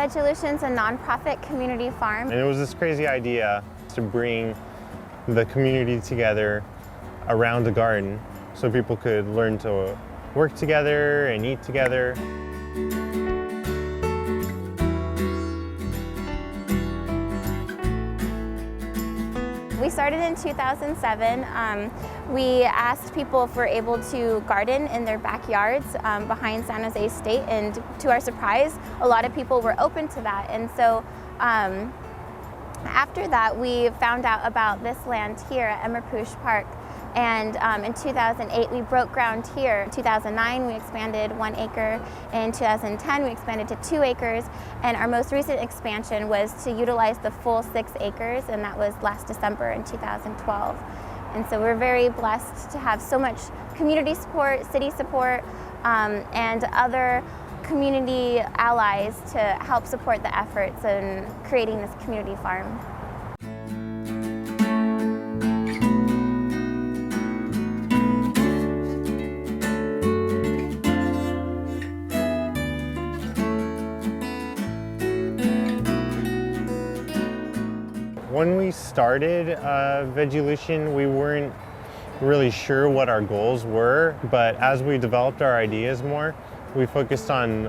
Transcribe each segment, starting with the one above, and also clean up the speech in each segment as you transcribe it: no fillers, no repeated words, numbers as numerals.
Veggielution is a nonprofit community farm. And it was this crazy idea to bring the community together around a garden so people could learn to work together and eat together. We started in 2007. We asked people if we're able to garden in their backyards behind San Jose State, and to our surprise, a lot of people were open to that. And so after that, we found out about this land here at Emmerpush Park. And in 2008, we broke ground here. In 2009, we expanded 1 acre. In 2010, we expanded to 2 acres. And our most recent expansion was to utilize the full 6 acres, and that was last December in 2012. And so we're very blessed to have so much community support, city support, and other community allies to help support the efforts in creating this community farm. When we started Veggielution, we weren't really sure what our goals were, but as we developed our ideas more, we focused on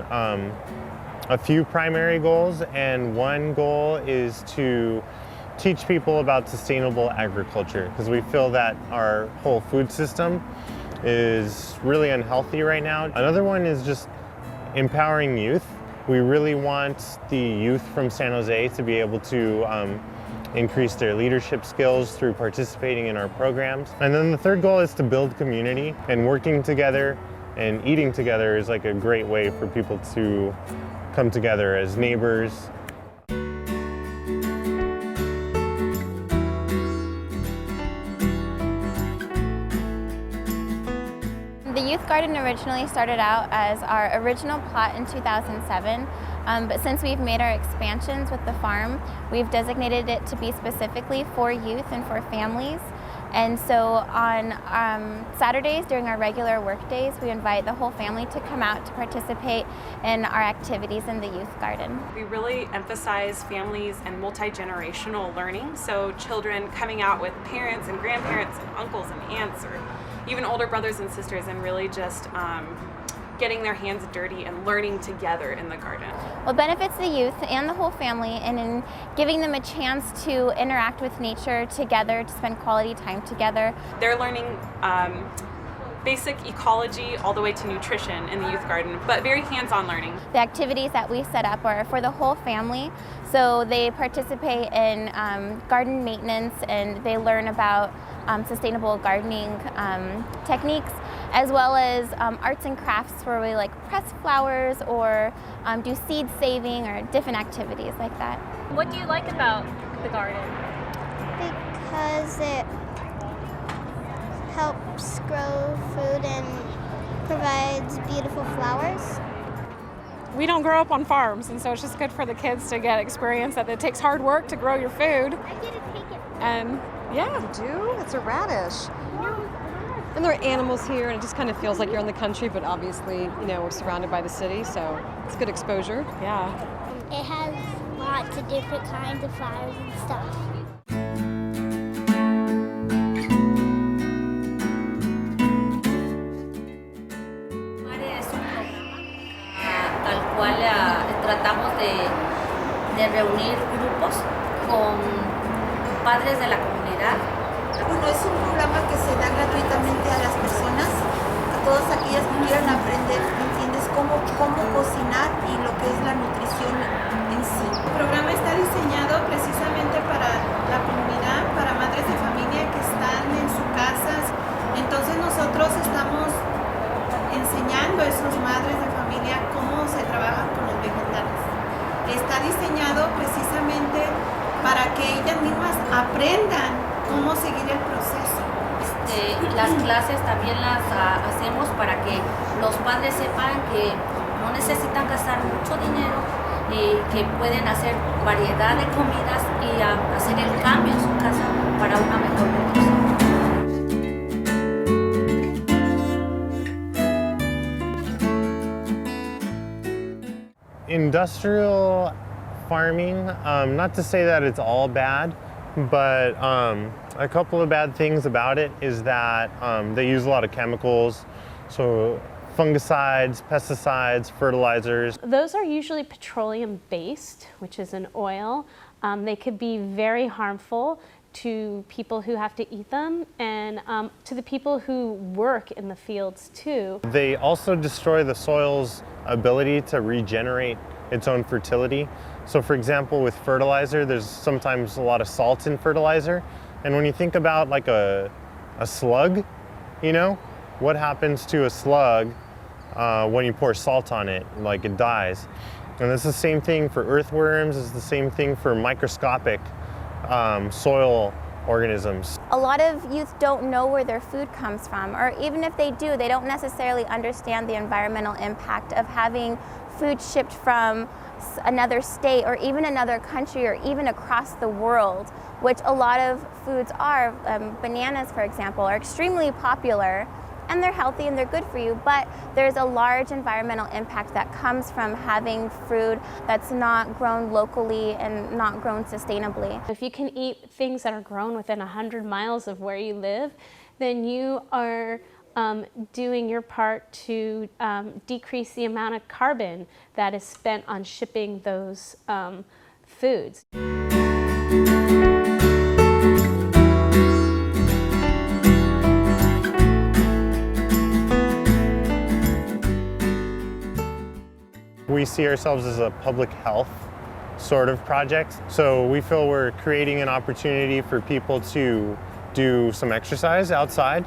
a few primary goals, and one goal is to teach people about sustainable agriculture, because we feel that our whole food system is really unhealthy right now. Another one is just empowering youth. We really want the youth from San Jose to be able to increase their leadership skills through participating in our programs. And then the third goal is to build community, and working together and eating together is like a great way for people to come together as neighbors. The youth garden originally started out as our original plot in 2007, but since we've made our expansions with the farm, we've designated it to be specifically for youth and for families. And so on Saturdays during our regular work days, we invite the whole family to come out to participate in our activities in the youth garden. We really emphasize families and multi-generational learning, so children coming out with parents and grandparents and uncles and aunts, or even older brothers and sisters, and really just getting their hands dirty and learning together in the garden. Well, it benefits the youth and the whole family, and in giving them a chance to interact with nature together, to spend quality time together. They're learning basic ecology all the way to nutrition in the youth garden, but very hands-on learning. The activities that we set up are for the whole family, so they participate in garden maintenance, and they learn about sustainable gardening techniques, as well as arts and crafts where we press flowers or do seed saving or different activities like that. What do you like about the garden? Because it helps grow food and provides beautiful flowers. We don't grow up on farms, and so it's just good for the kids to get experience that it takes hard work to grow your food. I get to take it. And yeah. You do? It's a radish. And there are animals here, and it just kind of feels like you're in the country, but obviously, we're surrounded by the city, so it's good exposure. Yeah. It has lots of different kinds of flowers and stuff. Tal cual tratamos de reunir grupos con padres de la comunidad. Bueno, es un programa que se da gratuitamente a las personas, a todas aquellas que quieran aprender, ¿entiendes? Cómo cocinar y lo que es la nutrición en sí. El programa está diseñado precisamente para la comunidad, para madres de familia que están en sus casas. Entonces nosotros estamos enseñando a esas madres de familia cómo se trabaja con los vegetales. Está diseñado precisamente para que ellas mismas aprendan cómo seguir el proceso. Las clases también las hacemos para que los padres sepan que no necesitan gastar mucho dinero y que pueden hacer variedad de comidas y hacer el cambio en su casa para una mejor nutrición. In Industrial farming, not to say that it's all bad, but a couple of bad things about it is that they use a lot of chemicals, so fungicides, pesticides, fertilizers. Those are usually petroleum-based, which is an oil. They could be very harmful to people who have to eat them and to the people who work in the fields too. They also destroy the soil's ability to regenerate its own fertility. So for example, with fertilizer, there's sometimes a lot of salt in fertilizer. And when you think about like a slug, you know, what happens to a slug when you pour salt on it? Like it dies. And it's the same thing for earthworms, it's the same thing for microscopic soil organisms. A lot of youth don't know where their food comes from, or even if they do, they don't necessarily understand the environmental impact of having food shipped from another state or even another country or even across the world, which a lot of foods are. Bananas, for example, are extremely popular and they're healthy and they're good for you, but there's a large environmental impact that comes from having food that's not grown locally and not grown sustainably. If you can eat things that are grown within 100 miles of where you live, then you are doing your part to decrease the amount of carbon that is spent on shipping those foods. We see ourselves as a public health sort of project. So we feel we're creating an opportunity for people to do some exercise outside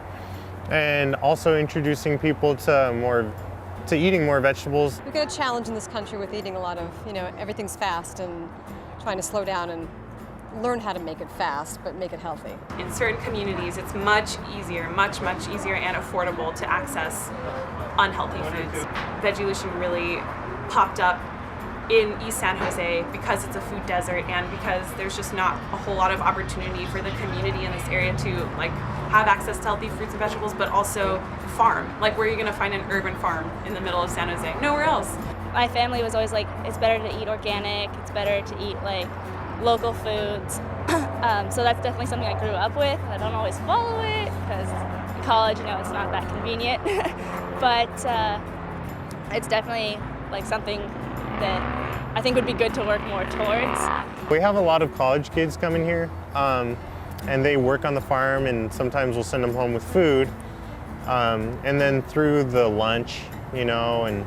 and also introducing people to eating more vegetables. We've got a challenge in this country with eating a lot of, everything's fast and trying to slow down and learn how to make it fast, but make it healthy. In certain communities, it's much easier and affordable to access unhealthy foods. Veggielution really popped up in East San Jose because it's a food desert and because there's just not a whole lot of opportunity for the community in this area to have access to healthy fruits and vegetables, but also farm. Where are you gonna find an urban farm in the middle of San Jose? Nowhere else. My family was always like, it's better to eat organic, it's better to eat local foods. So that's definitely something I grew up with. I don't always follow it because in college, it's not that convenient. But it's definitely something that I think would be good to work more towards. We have a lot of college kids coming here and they work on the farm and sometimes we'll send them home with food. And then through the lunch, and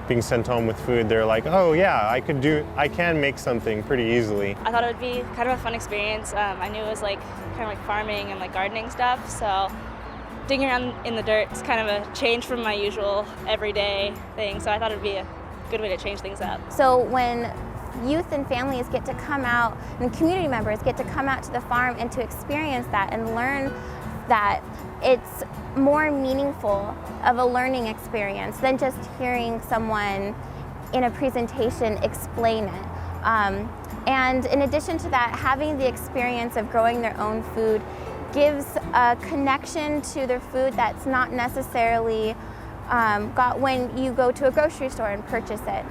being sent home with food, they're like, oh yeah, I can make something pretty easily. I thought it would be kind of a fun experience. I knew it was kind of farming and gardening stuff, so digging around in the dirt is kind of a change from my usual everyday thing, so I thought it would be a good way to change things up. So when youth and families get to come out, and community members get to come out to the farm and to experience that and learn that, it's more meaningful of a learning experience than just hearing someone in a presentation explain it. And in addition to that, having the experience of growing their own food gives a connection to their food that's not necessarily got when you go to a grocery store and purchase it.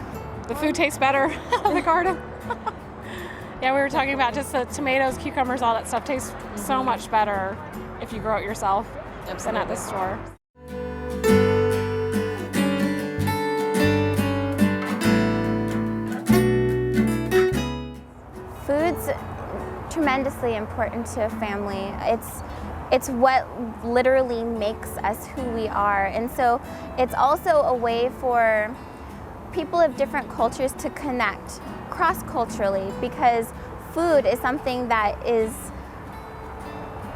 The food tastes better out of the garden. Yeah, we were talking about just the tomatoes, cucumbers, all that stuff tastes so much better if you grow it yourself than at the store. Food's tremendously important to a family. It's what literally makes us who we are. And so it's also a way for people of different cultures to connect cross-culturally, because food is something that is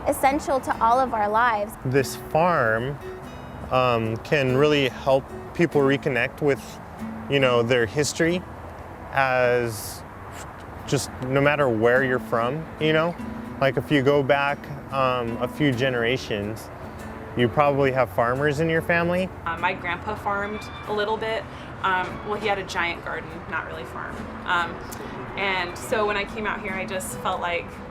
essential to all of our lives. This farm can really help people reconnect with, their history as just no matter where you're from, if you go back a few generations, you probably have farmers in your family. My grandpa farmed a little bit. He had a giant garden, not really farm. And so when I came out here, I just felt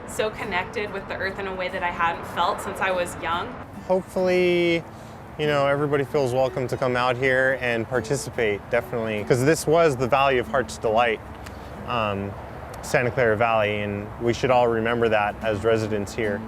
so connected with the earth in a way that I hadn't felt since I was young. Hopefully you know, everybody feels welcome to come out here and participate, definitely. Because this was the Valley of Heart's Delight, Santa Clara Valley, and we should all remember that as residents here.